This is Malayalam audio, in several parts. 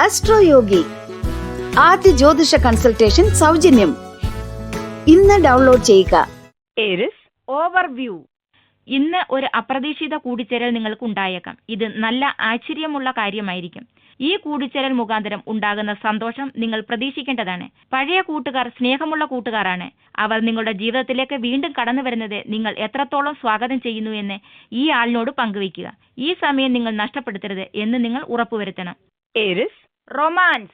അസ്ട്രോയോഗി ആദ്യ ജ്യോതിഷ കൺസൾട്ടേഷൻ സൗജന്യം. ഇന്ന് ഡൗൺലോഡ് ചെയ്യുക. Aries overview. ഇന്ന് ഒരു അപ്രതീക്ഷിത കൂടിച്ചേരൽ നിങ്ങൾക്ക് ഉണ്ടായേക്കാം. ഇത് നല്ല ആശ്ചര്യമുള്ള കാര്യമായിരിക്കും. ഈ കൂടിച്ചേരൽ മുഖാന്തരം ഉണ്ടാകുന്ന സന്തോഷം നിങ്ങൾ പ്രതീക്ഷിക്കേണ്ടതാണ്. പഴയ കൂട്ടുകാർ സ്നേഹമുള്ള കൂട്ടുകാരാണ്. അവർ നിങ്ങളുടെ ജീവിതത്തിലേക്ക് വീണ്ടും കടന്നു വരുന്നത് നിങ്ങൾ എത്രത്തോളം സ്വാഗതം ചെയ്യുന്നു എന്ന് ഈ ആളിനോട് പങ്കുവയ്ക്കുക. ഈ സമയം നിങ്ങൾ നഷ്ടപ്പെടുത്തരുത് എന്ന് നിങ്ങൾ ഉറപ്പുവരുത്തണം. Aries romance.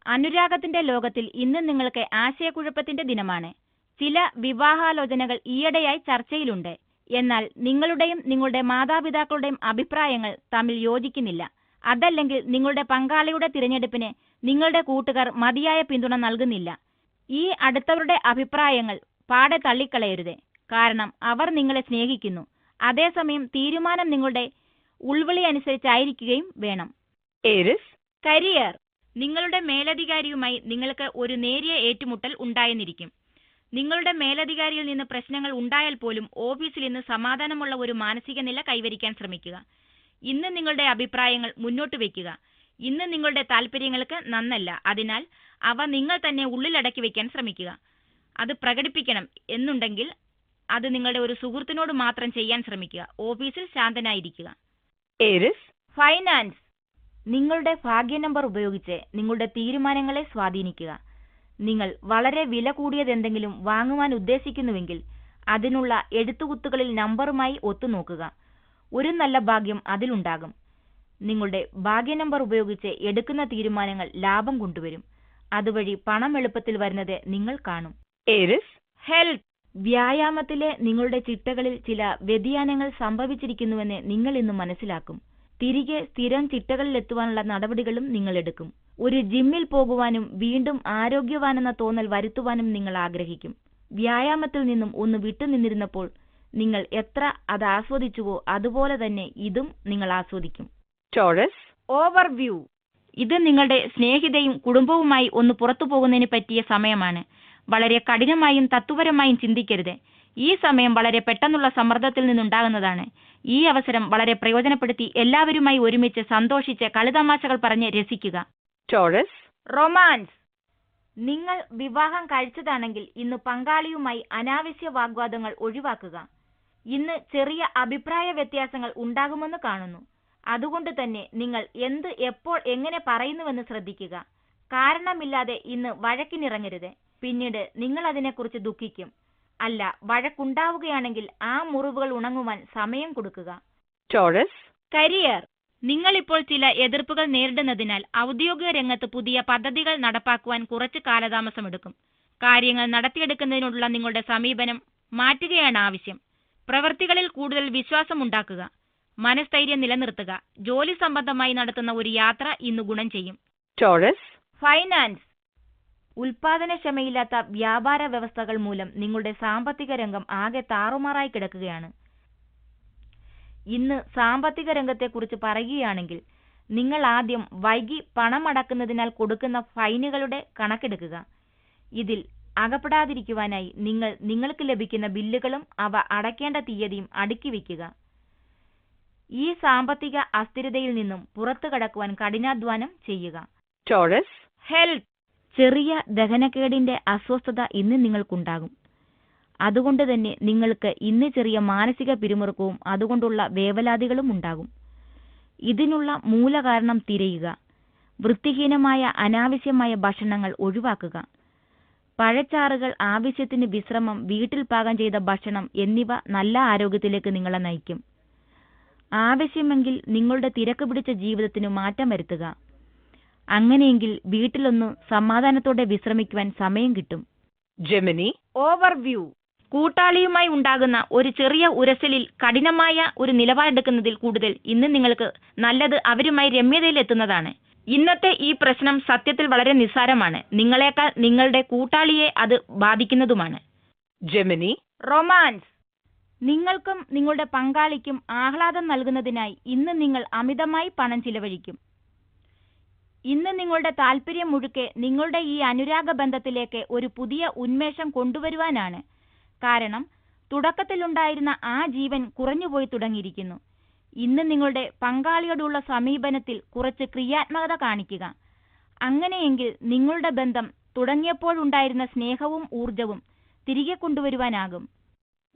അനുരാഗത്തിന്റെ ലോകത്തിൽ ഇന്ന് നിങ്ങൾക്ക് ആശയക്കുഴപ്പത്തിന്റെ ദിനമാണ്. ചില വിവാഹാലോചനകൾ ഈയിടെയായി ചർച്ചയിലുണ്ട്. എന്നാൽ നിങ്ങളുടെയും നിങ്ങളുടെ മാതാപിതാക്കളുടെയും അഭിപ്രായങ്ങൾ തമ്മിൽ യോജിക്കുന്നില്ല. അതല്ലെങ്കിൽ നിങ്ങളുടെ പങ്കാളിയുടെ തിരഞ്ഞെടുപ്പിന് നിങ്ങളുടെ കൂട്ടുകാർ മതിയായ പിന്തുണ നൽകുന്നില്ല. ഈ അടുത്തവരുടെ അഭിപ്രായങ്ങൾ പാടെ തള്ളിക്കളയരുത്. കാരണം അവർ നിങ്ങളെ സ്നേഹിക്കുന്നു. അതേസമയം തീരുമാനം നിങ്ങളുടെ ഉൾവിളി അനുസരിച്ചായിരിക്കുകയും വേണം. Aries career. നിങ്ങളുടെ മേലധികാരിയുമായി നിങ്ങൾക്ക് ഒരു നേരിയ ഏറ്റുമുട്ടൽ ഉണ്ടായെന്നിരിക്കും. നിങ്ങളുടെ മേലധികാരിയിൽ നിന്ന് പ്രശ്നങ്ങൾ ഉണ്ടായാൽ പോലും ഓഫീസിൽ നിന്ന് സമാധാനമുള്ള ഒരു മാനസിക നില കൈവരിക്കാൻ ശ്രമിക്കുക. ഇന്ന് നിങ്ങളുടെ അഭിപ്രായങ്ങൾ മുന്നോട്ട് വയ്ക്കുക. ഇന്ന് നിങ്ങളുടെ താല്പര്യങ്ങൾക്ക് നന്നല്ല. അതിനാൽ അവ നിങ്ങൾ തന്നെ ഉള്ളിലടക്കി വയ്ക്കാൻ ശ്രമിക്കുക. അത് പ്രകടിപ്പിക്കണം എന്നുണ്ടെങ്കിൽ അത് നിങ്ങളുടെ ഒരു സുഹൃത്തിനോട് മാത്രം ചെയ്യാൻ ശ്രമിക്കുക. ഓഫീസിൽ ശാന്തനായിരിക്കുക. Aries finance. നിങ്ങളുടെ ഭാഗ്യ നമ്പർ ഉപയോഗിച്ച് നിങ്ങളുടെ തീരുമാനങ്ങളെ സ്വാധീനിക്കുക. നിങ്ങൾ വളരെ വില കൂടിയതെന്തെങ്കിലും വാങ്ങുവാൻ ഉദ്ദേശിക്കുന്നുവെങ്കിൽ അതിനുള്ള എഴുത്തുകുത്തുകളിൽ നമ്പറുമായി ഒത്തുനോക്കുക. ഒരു നല്ല ഭാഗ്യം അതിലുണ്ടാകും. നിങ്ങളുടെ ഭാഗ്യ നമ്പർ ഉപയോഗിച്ച് എടുക്കുന്ന തീരുമാനങ്ങൾ ലാഭം കൊണ്ടുവരും. അതുവഴി പണം എളുപ്പത്തിൽ വരുന്നത് നിങ്ങൾ കാണും. Aries health. വ്യായാമത്തിലെ നിങ്ങളുടെ ചിട്ടകളിൽ ചില വ്യതിയാനങ്ങൾ സംഭവിച്ചിരിക്കുന്നുവെന്ന് നിങ്ങൾ ഇന്ന് മനസ്സിലാക്കും. തിരികെ സ്ഥിരം ചിട്ടകളിലെത്തുവാനുള്ള നടപടികളും നിങ്ങൾ എടുക്കും. ഒരു ജിമ്മിൽ പോകുവാനും വീണ്ടും ആരോഗ്യവാനെന്ന തോന്നൽ വരുത്തുവാനും നിങ്ങൾ ആഗ്രഹിക്കും. വ്യായാമത്തിൽ നിന്നും ഒന്ന് വിട്ടുനിന്നിരുന്നപ്പോൾ നിങ്ങൾ എത്ര അത് ആസ്വദിച്ചുവോ അതുപോലെ തന്നെ ഇതും നിങ്ങൾ ആസ്വദിക്കും. Taurus overview. ഇത് നിങ്ങളുടെ സ്നേഹിതയും കുടുംബവുമായി ഒന്ന് പുറത്തു പോകുന്നതിന് പറ്റിയ സമയമാണ്. വളരെ കഠിനമായും തത്വപരമായും ചിന്തിക്കരുത്. ഈ സമയം വളരെ പെട്ടെന്നുള്ള സമ്മർദ്ദത്തിൽ നിന്നുണ്ടാകുന്നതാണ്. ഈ അവസരം വളരെ പ്രയോജനപ്പെടുത്തി എല്ലാവരുമായി ഒരുമിച്ച് സന്തോഷിച്ച് കളിതമാശകൾ പറഞ്ഞ് രസിക്കുക. Taurus romance. നിങ്ങൾ വിവാഹം കഴിച്ചതാണെങ്കിൽ ഇന്ന് പങ്കാളിയുമായി അനാവശ്യ വാഗ്വാദങ്ങൾ ഒഴിവാക്കുക. ഇന്ന് ചെറിയ അഭിപ്രായ വ്യത്യാസങ്ങൾ ഉണ്ടാകുമെന്ന് കാണുന്നു. അതുകൊണ്ട് തന്നെ നിങ്ങൾ എന്ത് എപ്പോൾ എങ്ങനെ പറയുന്നുവെന്ന് ശ്രദ്ധിക്കുക. കാരണമില്ലാതെ ഇന്ന് വഴക്കിനിറങ്ങരുത്. പിന്നീട് നിങ്ങൾ അതിനെക്കുറിച്ച് ദുഃഖിക്കും. അല്ല, വഴക്കുണ്ടാവുകയാണെങ്കിൽ ആ മുറിവുകൾ ഉണങ്ങുവാൻ സമയം കൊടുക്കുക. Taurus career. നിങ്ങളിപ്പോൾ ചില എതിർപ്പുകൾ നേരിടുന്നതിനാൽ ഔദ്യോഗിക രംഗത്ത് പുതിയ പദ്ധതികൾ നടപ്പാക്കുവാൻ കുറച്ച് കാലതാമസമെടുക്കും. കാര്യങ്ങൾ നടത്തിയെടുക്കുന്നതിനുള്ള നിങ്ങളുടെ സമീപനം മാറ്റുകയാണ് ആവശ്യം. പ്രവൃത്തികളിൽ കൂടുതൽ വിശ്വാസമുണ്ടാക്കുക. മനസ്ഥൈര്യം നിലനിർത്തുക. ജോലി സംബന്ധമായി നടത്തുന്ന ഒരു യാത്ര ഇന്ന് ഗുണം ചെയ്യും. Taurus finance. ഉൽപാദനക്ഷമയില്ലാത്ത വ്യാപാര വ്യവസ്ഥകൾ മൂലം നിങ്ങളുടെ സാമ്പത്തിക രംഗം ആകെ താറുമാറായി കിടക്കുകയാണ്. ഇന്ന് സാമ്പത്തിക രംഗത്തെക്കുറിച്ച് പറയുകയാണെങ്കിൽ നിങ്ങൾ ആദ്യം വൈകി പണമടക്കുന്നതിനാൽ കൊടുക്കുന്ന ഫൈനുകളുടെ കണക്കെടുക്കുക. ഇതിൽ അകപ്പെടാതിരിക്കുവാനായി നിങ്ങൾക്ക് ലഭിക്കുന്ന ബില്ലുകളും അവ അടയ്ക്കേണ്ട തീയതിയും അടുക്കി വയ്ക്കുക. ഈ സാമ്പത്തിക അസ്ഥിരതയിൽ നിന്നും പുറത്തു കടക്കുവാൻ കഠിനാധ്വാനം ചെയ്യുക. Taurus health. ചെറിയ ദഹനക്കേടിന്റെ അസ്വസ്ഥത ഇന്ന് നിങ്ങൾക്കുണ്ടാകും. അതുകൊണ്ട് തന്നെ നിങ്ങൾക്ക് ഇന്ന് ചെറിയ മാനസിക പിരിമുറുക്കവും അതുകൊണ്ടുള്ള വേവലാതികളും ഉണ്ടാകും. ഇതിനുള്ള മൂലകാരണം തിരയുക. വൃത്തിഹീനമായ അനാവശ്യമായ ഭക്ഷണങ്ങൾ ഒഴിവാക്കുക. പഴച്ചാറുകൾ, ആവശ്യത്തിന് വിശ്രമം, വീട്ടിൽ പാകം ചെയ്ത ഭക്ഷണം എന്നിവ നല്ല ആരോഗ്യത്തിലേക്ക് നിങ്ങളെ നയിക്കും. ആവശ്യമെങ്കിൽ നിങ്ങളുടെ തിരക്ക് പിടിച്ച ജീവിതത്തിന് മാറ്റം വരുത്തുക. അങ്ങനെയെങ്കിൽ വീട്ടിലൊന്ന് സമാധാനത്തോടെ വിശ്രമിക്കുവാൻ സമയം കിട്ടും. Gemini overview. കൂട്ടാളിയുമായി ഉണ്ടാകുന്ന ഒരു ചെറിയ ഉരസലിൽ കഠിനമായ ഒരു നിലപാടെടുക്കുന്നതിൽ കൂടുതൽ ഇന്ന് നിങ്ങൾക്ക് നല്ലത് അവരുമായി രമ്യതയിലെത്തുന്നതാണ്. ഇന്നത്തെ ഈ പ്രശ്നം സത്യത്തിൽ വളരെ നിസ്സാരമാണ്. നിങ്ങളെക്കാൾ നിങ്ങളുടെ കൂട്ടാളിയെ അത് ബാധിക്കുന്നതുമാണ്. Gemini romance. നിങ്ങൾക്കും നിങ്ങളുടെ പങ്കാളിക്കും ആഹ്ലാദം നൽകുന്നതിനായി ഇന്ന് നിങ്ങൾ അമിതമായി പണം ചിലവഴിക്കും. ഇന്ന് നിങ്ങളുടെ താല്പര്യം മുഴുക്കെ നിങ്ങളുടെ ഈ അനുരാഗ ബന്ധത്തിലേക്ക് ഒരു പുതിയ ഉന്മേഷം കൊണ്ടുവരുവാനാണ്. കാരണം തുടക്കത്തിലുണ്ടായിരുന്ന ആ ജീവൻ കുറഞ്ഞുപോയി തുടങ്ങിയിരിക്കുന്നു. ഇന്ന് നിങ്ങളുടെ പങ്കാളിയോടുള്ള സമീപനത്തിൽ കുറച്ച് ക്രിയാത്മകത കാണിക്കുക. അങ്ങനെയെങ്കിൽ നിങ്ങളുടെ ബന്ധം തുടങ്ങിയപ്പോഴുണ്ടായിരുന്ന സ്നേഹവും ഊർജവും തിരികെ കൊണ്ടുവരുവാനാകും.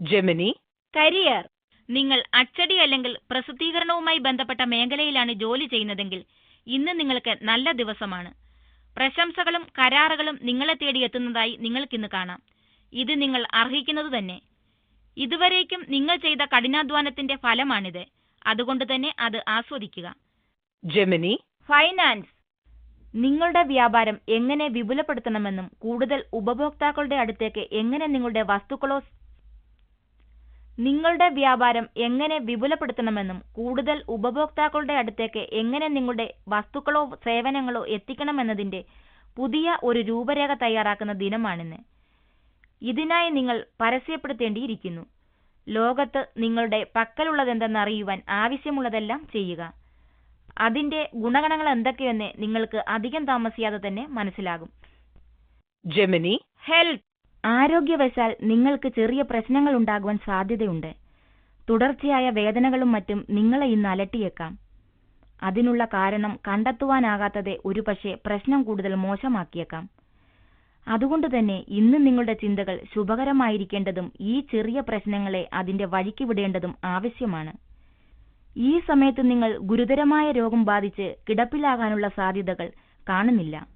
ജെമിനി. കരിയർ. നിങ്ങൾ അച്ചടി അല്ലെങ്കിൽ പ്രസിദ്ധീകരണവുമായി ബന്ധപ്പെട്ട മേഖലയിലാണ് ജോലി ചെയ്യുന്നതെങ്കിൽ ഇന്ന് നിങ്ങൾക്ക് നല്ല ദിവസമാണ്. പ്രശംസകളും കരാറുകളും നിങ്ങളെ തേടി എത്തുന്നതായി നിങ്ങൾക്കിന്ന് കാണാം. ഇത് നിങ്ങൾ അർഹിക്കുന്നത് തന്നെ. ഇതുവരേക്കും നിങ്ങൾ ചെയ്ത കഠിനാധ്വാനത്തിന്റെ ഫലമാണിത്. അതുകൊണ്ട് തന്നെ അത് ആസ്വദിക്കുക. ജെമിനി. ഫൈനാൻസ്. നിങ്ങളുടെ വ്യാപാരം എങ്ങനെ വിപുലപ്പെടുത്തണമെന്നും കൂടുതൽ ഉപഭോക്താക്കളുടെ അടുത്തേക്ക് എങ്ങനെ നിങ്ങളുടെ വസ്തുക്കളോ സേവനങ്ങളോ എത്തിക്കണമെന്നതിന്റെ പുതിയ ഒരു രൂപരേഖ തയ്യാറാക്കുന്ന ദിനമാണിന്ന്. ഇതിനായി നിങ്ങൾ പരസ്യപ്പെടുത്തേണ്ടിയിരിക്കുന്നു. ലോകത്ത് നിങ്ങളുടെ പക്കലുള്ളതെന്തെന്നറിയുവാൻ ആവശ്യമുള്ളതെല്ലാം ചെയ്യുക. അതിന്റെ ഗുണഗണങ്ങൾ എന്തൊക്കെയെന്ന് നിങ്ങൾക്ക് അധികം താമസിയാതെ തന്നെ മനസ്സിലാകും. ജെമിനി. ഹെൽത്ത്. ആരോഗ്യവശാൽ നിങ്ങൾക്ക് ചെറിയ പ്രശ്നങ്ങൾ ഉണ്ടാകുവാൻ സാധ്യതയുണ്ട്. തുടർച്ചയായ വേദനകളും മറ്റും നിങ്ങളെ ഇന്ന് അലട്ടിയേക്കാം. അതിനുള്ള കാരണം കണ്ടെത്തുവാനാകാത്തത് ഒരുപക്ഷെ പ്രശ്നം കൂടുതൽ മോശമാക്കിയേക്കാം. അതുകൊണ്ട് തന്നെ ഇന്ന് നിങ്ങളുടെ ചിന്തകൾ ശുഭകരമായിരിക്കേണ്ടതും ഈ ചെറിയ പ്രശ്നങ്ങളെ അതിന്റെ വഴിക്ക് വിടേണ്ടതും ആവശ്യമാണ്. ഈ സമയത്ത് നിങ്ങൾ ഗുരുതരമായ രോഗം ബാധിച്ച് കിടപ്പിലാകാനുള്ള സാധ്യതകൾ കാണുന്നില്ല.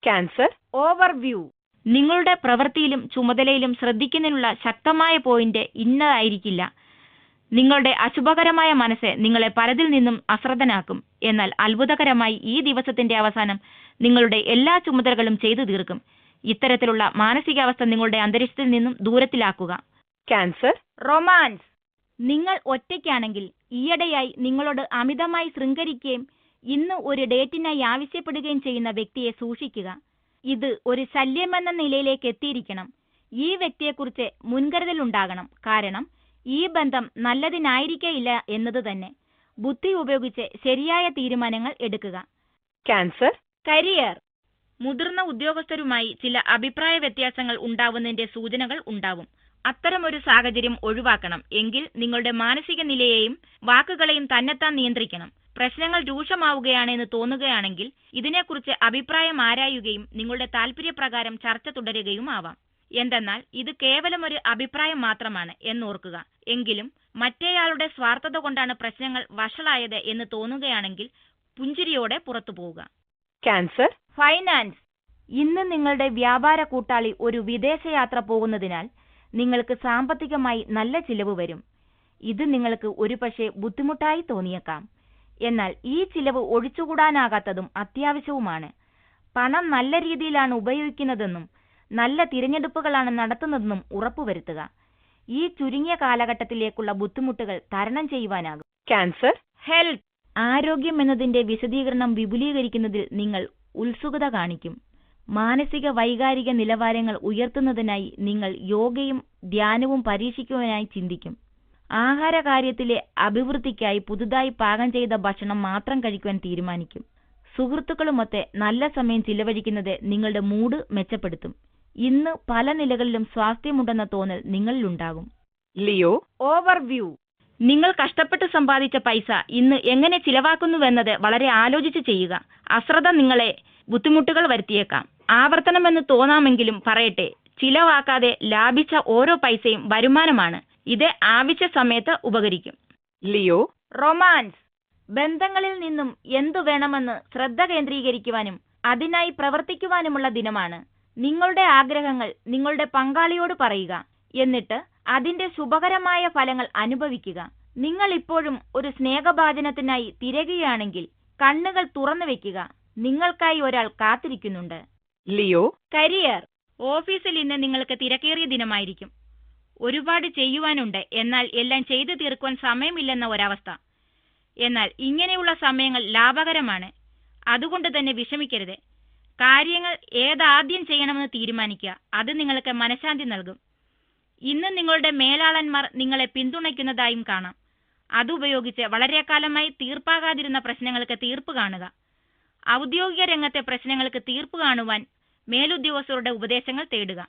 ക്യാൻസർ. ഓവർവ്യൂ. നിങ്ങളുടെ പ്രവൃത്തിയിലും ചുമതലയിലും ശ്രദ്ധിക്കുന്നതിനുള്ള ശക്തമായ പോയിന്റ് ഇന്നതായിരിക്കില്ല. നിങ്ങളുടെ അശുഭകരമായ മനസ്സ് നിങ്ങളെ പലതിൽ നിന്നും അശ്രദ്ധനാക്കും. എന്നാൽ അത്ഭുതകരമായി ഈ ദിവസത്തിന്റെ അവസാനം നിങ്ങളുടെ എല്ലാ ചുമതലകളും ചെയ്തു തീർക്കും. ഇത്തരത്തിലുള്ള മാനസികാവസ്ഥ നിങ്ങളുടെ അന്തരീക്ഷത്തിൽ നിന്നും ദൂരത്തിലാക്കുക. ക്യാൻസർ. റൊമാൻസ്. നിങ്ങൾ ഒറ്റയ്ക്കാണെങ്കിൽ ഈയിടെയായി നിങ്ങളോട് അമിതമായി ശൃംഗരിക്കുകയും ഇന്ന് ഒരു ഡേറ്റിനായി ആവശ്യപ്പെടുകയും ചെയ്യുന്ന വ്യക്തിയെ സൂക്ഷിക്കുക. ഇത് ഒരു ശല്യമെന്ന നിലയിലേക്ക് എത്തിയിരിക്കണം. ഈ വ്യക്തിയെക്കുറിച്ച് മുൻകരുതലുണ്ടാകണം. കാരണം ഈ ബന്ധം നല്ലതിനായിരിക്കയില്ല എന്നത് തന്നെ. ബുദ്ധി ഉപയോഗിച്ച് ശരിയായ തീരുമാനങ്ങൾ എടുക്കുക. ക്യാൻസർ. കരിയർ. മുതിർന്ന ഉദ്യോഗസ്ഥരുമായി ചില അഭിപ്രായ വ്യത്യാസങ്ങൾ ഉണ്ടാവുന്നതിന്റെ സൂചനകൾ ഉണ്ടാവും. അത്തരമൊരു സാഹചര്യം ഒഴിവാക്കണം. എങ്കിൽ നിങ്ങളുടെ മാനസിക നിലയെയും വാക്കുകളെയും തന്നെത്താൻ നിയന്ത്രിക്കണം. പ്രശ്നങ്ങൾ രൂക്ഷമാവുകയാണെന്ന് തോന്നുകയാണെങ്കിൽ ഇതിനെക്കുറിച്ച് അഭിപ്രായം ആരായുകയും നിങ്ങളുടെ താൽപര്യപ്രകാരം ചർച്ച തുടരുകയും ആവാം. എന്തെന്നാൽ ഇത് കേവലം ഒരു അഭിപ്രായം മാത്രമാണ് എന്നോർക്കുക. എങ്കിലും മറ്റേയാളുടെ സ്വാർത്ഥത കൊണ്ടാണ് പ്രശ്നങ്ങൾ വഷളായത് എന്ന് തോന്നുകയാണെങ്കിൽ പുഞ്ചിരിയോടെ പുറത്തു പോവുക. ക്യാൻസർ. ഫൈനാൻസ്. ഇന്ന് നിങ്ങളുടെ വ്യാപാര കൂട്ടാളി ഒരു വിദേശയാത്ര പോകുന്നതിനാൽ നിങ്ങൾക്ക് സാമ്പത്തികമായി നല്ല ചിലവ് വരും. ഇത് നിങ്ങൾക്ക് ഒരുപക്ഷെ ബുദ്ധിമുട്ടായി തോന്നിയേക്കാം. എന്നാൽ ഈ ചിലവ് ഒഴിച്ചുകൂടാനാകാത്തതും അത്യാവശ്യവുമാണ്. പണം നല്ല രീതിയിലാണ് ഉപയോഗിക്കുന്നതെന്നും നല്ല തിരഞ്ഞെടുപ്പുകളാണ് നടത്തുന്നതെന്നും ഉറപ്പുവരുത്തുക. ഈ ചുരുങ്ങിയ കാലഘട്ടത്തിലേക്കുള്ള ബുദ്ധിമുട്ടുകൾ തരണം ചെയ്യുവാനാകും. ക്യാൻസർ. ഹെൽത്ത്. ആരോഗ്യം എന്നതിന്റെ വിശദീകരണം വിപുലീകരിക്കുന്നതിൽ നിങ്ങൾ ഉത്സുകത കാണിക്കും. മാനസിക വൈകാരിക നിലവാരങ്ങൾ ഉയർത്തുന്നതിനായി നിങ്ങൾ യോഗയും ധ്യാനവും പരീക്ഷിക്കുവാനായി ചിന്തിക്കും. ആഹാരകാര്യത്തിലെ അഭിവൃദ്ധിക്കായി പുതുതായി പാകം ചെയ്ത ഭക്ഷണം മാത്രം കഴിക്കുവാൻ തീരുമാനിക്കും. സുഹൃത്തുക്കളുമൊത്ത് നല്ല സമയം ചിലവഴിക്കുന്നത് നിങ്ങളുടെ മൂഡ് മെച്ചപ്പെടുത്തും. ഇന്ന് പല നിലകളിലും സ്വാസ്ഥ്യമുണ്ടെന്ന തോന്നൽ നിങ്ങളിലുണ്ടാകും. ലിയോ. ഓവർവ്യൂ. നിങ്ങൾ കഷ്ടപ്പെട്ട് സമ്പാദിച്ച പൈസ ഇന്ന് എങ്ങനെ ചിലവാക്കുന്നുവെന്നത് വളരെ ആലോചിച്ച് ചെയ്യുക. അശ്രദ്ധ നിങ്ങളെ ബുദ്ധിമുട്ടുകൾ വരുത്തിയേക്കാം. ആവർത്തനമെന്ന് തോന്നാമെങ്കിലും പറയട്ടെ, ചിലവാക്കാതെ ലാഭിച്ച ഓരോ പൈസയും വരുമാനമാണ്. ഇത് ആവശ്യ സമയത്ത് ഉപകരിക്കും. ലിയോ. റൊമാൻസ്. ബന്ധങ്ങളിൽ നിന്നും എന്തു വേണമെന്ന് ശ്രദ്ധ കേന്ദ്രീകരിക്കുവാനും അതിനായി പ്രവർത്തിക്കുവാനുമുള്ള ദിനമാണ്. നിങ്ങളുടെ ആഗ്രഹങ്ങൾ നിങ്ങളുടെ പങ്കാളിയോട് പറയുക. എന്നിട്ട് അതിന്റെ ശുഭകരമായ ഫലങ്ങൾ അനുഭവിക്കുക. നിങ്ങൾ ഇപ്പോഴും ഒരു സ്നേഹഭാജനത്തിനായി തിരയുകയാണെങ്കിൽ കണ്ണുകൾ തുറന്നു വെക്കുക. നിങ്ങൾക്കായി ഒരാൾ കാത്തിരിക്കുന്നുണ്ട്. ലിയോ. കരിയർ. ഓഫീസിൽ ഇന്ന് നിങ്ങൾക്ക് തിരക്കേറിയ ദിനമായിരിക്കും. ഒരുപാട് ചെയ്യുവാനുണ്ട്. എന്നാൽ എല്ലാം ചെയ്തു തീർക്കുവാൻ സമയമില്ലെന്ന ഒരവസ്ഥ. എന്നാൽ ഇങ്ങനെയുള്ള സമയങ്ങൾ ലാഭകരമാണ്. അതുകൊണ്ട് തന്നെ വിഷമിക്കരുത്. കാര്യങ്ങൾ ഏതാദ്യം ചെയ്യണമെന്ന് തീരുമാനിക്കുക. അത് നിങ്ങൾക്ക് മനഃശാന്തി നൽകും. ഇന്ന് നിങ്ങളുടെ മേലാളന്മാർ നിങ്ങളെ പിന്തുണയ്ക്കുന്നതായും കാണാം. അതുപയോഗിച്ച് വളരെ കാലമായി തീർപ്പാകാതിരുന്ന പ്രശ്നങ്ങൾക്ക് തീർപ്പ് കാണുക. ഔദ്യോഗിക രംഗത്തെ പ്രശ്നങ്ങൾക്ക് തീർപ്പ് കാണുവാൻ മേലുദ്യോഗസ്ഥരുടെ ഉപദേശങ്ങൾ തേടുക.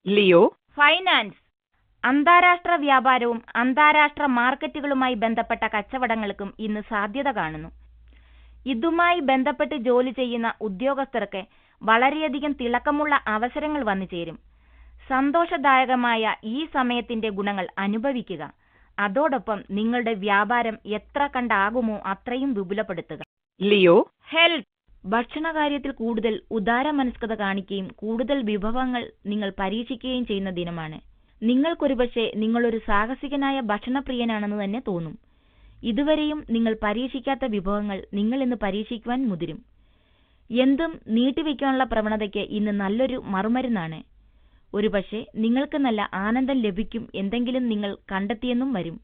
ലിയോ. ഫൈനാൻസ്. അന്താരാഷ്ട്ര വ്യാപാരവും അന്താരാഷ്ട്ര മാർക്കറ്റുകളുമായി ബന്ധപ്പെട്ട കച്ചവടങ്ങൾക്കും ഇന്ന് സാധ്യത കാണുന്നു. ഇതുമായി ബന്ധപ്പെട്ട് ജോലി ചെയ്യുന്ന ഉദ്യോഗസ്ഥർക്ക് വളരെയധികം തിളക്കമുള്ള അവസരങ്ങൾ വന്നു ചേരും. സന്തോഷദായകമായ ഈ സമയത്തിന്റെ ഗുണങ്ങൾ അനുഭവിക്കുക. അതോടൊപ്പം നിങ്ങളുടെ വ്യാപാരം എത്ര കണ്ടാകുമോ അത്രയും വിപുലപ്പെടുത്തുക. ലിയോ. ഹെൽത്ത്. ഭക്ഷണകാര്യത്തിൽ കൂടുതൽ ഉദാരമനസ്കത കാണിക്കുകയും കൂടുതൽ വിഭവങ്ങൾ നിങ്ങൾ പരീക്ഷിക്കുകയും ചെയ്യുന്ന ദിനമാണ്. നിങ്ങൾക്കൊരുപക്ഷെ നിങ്ങളൊരു സാഹസികനായ ഭക്ഷണപ്രിയനാണെന്ന് തന്നെ തോന്നും. ഇതുവരെയും നിങ്ങൾ പരീക്ഷിക്കാത്ത വിഭവങ്ങൾ നിങ്ങൾ ഇന്ന് പരീക്ഷിക്കുവാൻ മുതിരും. എന്തും നീട്ടിവെക്കാനുള്ള പ്രവണതയ്ക്ക് ഇന്ന് നല്ലൊരു മറുമരുന്നാണ്. ഒരുപക്ഷെ നിങ്ങൾക്ക് നല്ല ആനന്ദം ലഭിക്കും എന്തെങ്കിലും നിങ്ങൾ കണ്ടെത്തിയെന്നും വരും.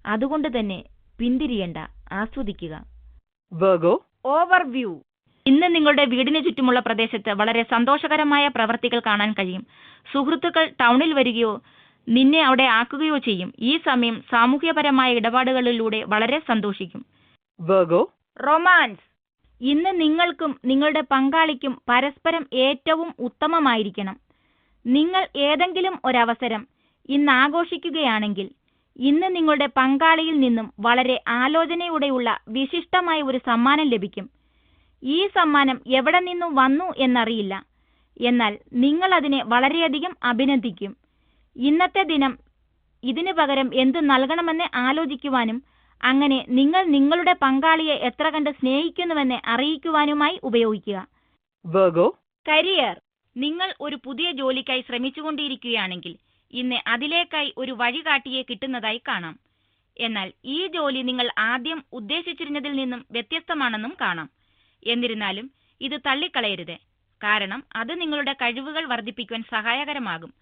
അതുകൊണ്ട് തന്നെ പിന്തിരിയണ്ട, ആസ്വദിക്കുക. വെർഗോ. ഓവർവ്യൂ. ഇന്ന് നിങ്ങളുടെ വീടിന് ചുറ്റുമുള്ള പ്രദേശത്ത് വളരെ സന്തോഷകരമായ പ്രവർത്തികൾ കാണാൻ കഴിയും. സുഹൃത്തുക്കൾ ടൗണിൽ വരികയോ നിന്നെ അവിടെ ആക്കുകയോ ചെയ്യും. ഈ സമയം സാമൂഹ്യപരമായ ഇടപാടുകളിലൂടെ വളരെ സന്തോഷിക്കും. വെർഗോ. റൊമാൻസ്. ഇന്ന് നിങ്ങൾക്കും നിങ്ങളുടെ പങ്കാളിക്കും പരസ്പരം ഏറ്റവും ഉത്തമമായിരിക്കണം. നിങ്ങൾ ഏതെങ്കിലും ഒരവസരം ഇന്ന് ആഘോഷിക്കുകയാണെങ്കിൽ ഇന്ന് നിങ്ങളുടെ പങ്കാളിയിൽ നിന്നും വളരെ ആലോചനയോടെയുള്ള വിശിഷ്ടമായ ഒരു സമ്മാനം ലഭിക്കും. ഈ സമ്മാനം എവിടെ നിന്നും വന്നു എന്നറിയില്ല, എന്നാൽ നിങ്ങൾ അതിനെ വളരെയധികം അഭിനന്ദിക്കും. ഇന്നത്തെ ദിനം ഇതിനു പകരം എന്ത് നൽകണമെന്ന് ആലോചിക്കുവാനും അങ്ങനെ നിങ്ങൾ നിങ്ങളുടെ പങ്കാളിയെ എത്ര കണ്ട് സ്നേഹിക്കുന്നുവെന്ന് അറിയിക്കുവാനുമായി ഉപയോഗിക്കുക. വെർഗോ. കരിയർ. നിങ്ങൾ ഒരു പുതിയ ജോലിക്കായി ശ്രമിച്ചുകൊണ്ടിരിക്കുകയാണെങ്കിൽ ഇന്ന് അതിലേക്കായി ഒരു വഴികാട്ടിയെ കിട്ടുന്നതായി കാണാം. എന്നാൽ ഈ ജോലി നിങ്ങൾ ആദ്യം ഉദ്ദേശിച്ചിരുന്നതിൽ നിന്നും വ്യത്യസ്തമാണെന്നും കാണാം. എന്നിരുന്നാലും ഇത് തള്ളിക്കളയരുത്, കാരണം അത് നിങ്ങളുടെ കഴിവുകൾ വർദ്ധിപ്പിക്കുവാൻ സഹായകരമാകും.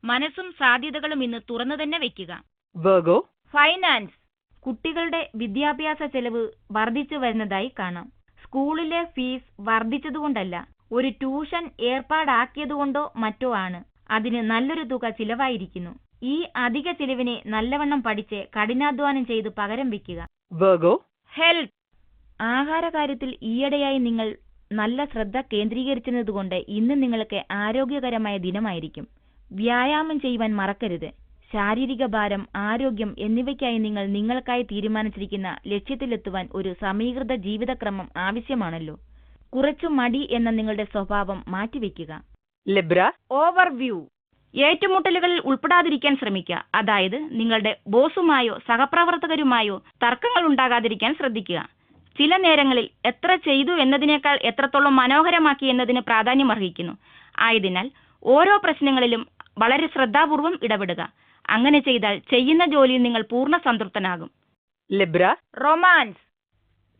മനസ്സും സാധ്യതകളും ഇന്ന് തുറന്നു തന്നെ വെക്കുക. വെർഗോ. ഫൈനാൻസ്. കുട്ടികളുടെ വിദ്യാഭ്യാസ ചെലവ് വർദ്ധിച്ചു വരുന്നതായി കാണാം. സ്കൂളിലെ ഫീസ് വർദ്ധിച്ചതുകൊണ്ടല്ല, ഒരു ട്യൂഷൻ ഏർപ്പാടാക്കിയതുകൊണ്ടോ മറ്റോ ആണ്. അതിന് നല്ലൊരു തുക ചിലവായിരിക്കുന്നു. ഈ അധിക ചിലവിനെ നല്ലവണ്ണം പഠിച്ച് കഠിനാധ്വാനം ചെയ്ത് പകരം വയ്ക്കുക. വെർഗോ. ഹെൽത്ത്. ആഹാരകാര്യത്തിൽ ഈയിടെയായി നിങ്ങൾ നല്ല ശ്രദ്ധ കേന്ദ്രീകരിച്ചതുകൊണ്ട് ഇന്ന് നിങ്ങൾക്ക് ആരോഗ്യകരമായ ദിനമായിരിക്കും. വ്യായാമം ചെയ്യുവാൻ മറക്കരുത്. ശാരീരിക ഭാരം, ആരോഗ്യം എന്നിവയ്ക്കായി നിങ്ങൾ നിങ്ങൾക്കായി തീരുമാനിച്ചിരിക്കുന്ന ലക്ഷ്യത്തിലെത്തുവാൻ ഒരു സമീകൃത ജീവിതക്രമം ആവശ്യമാണല്ലോ. കുറച്ചു മടി എന്ന നിങ്ങളുടെ സ്വഭാവം മാറ്റിവെക്കുക. ലിബ്ര. ഓവർവ്യൂ. ഏറ്റുമുട്ടലുകളിൽ ഉൾപ്പെടാതിരിക്കാൻ ശ്രമിക്കുക. അതായത് നിങ്ങളുടെ ബോസുമായോ സഹപ്രവർത്തകരുമായോ തർക്കങ്ങൾ ഉണ്ടാകാതിരിക്കാൻ ശ്രദ്ധിക്കുക. ചില നേരങ്ങളിൽ എത്ര ചെയ്തു എന്നതിനേക്കാൾ എത്രത്തോളം മനോഹരമാക്കി എന്നതിന് പ്രാധാന്യം അർഹിക്കുന്നു. ആയതിനാൽ ഓരോ പ്രശ്നങ്ങളിലും വളരെ ശ്രദ്ധാപൂർവം ഇടപെടുക. അങ്ങനെ ചെയ്താൽ ചെയ്യുന്ന ജോലിയിൽ നിങ്ങൾ പൂർണ്ണ സംതൃപ്തനാകും. ലിബ്ര. റൊമാൻസ്.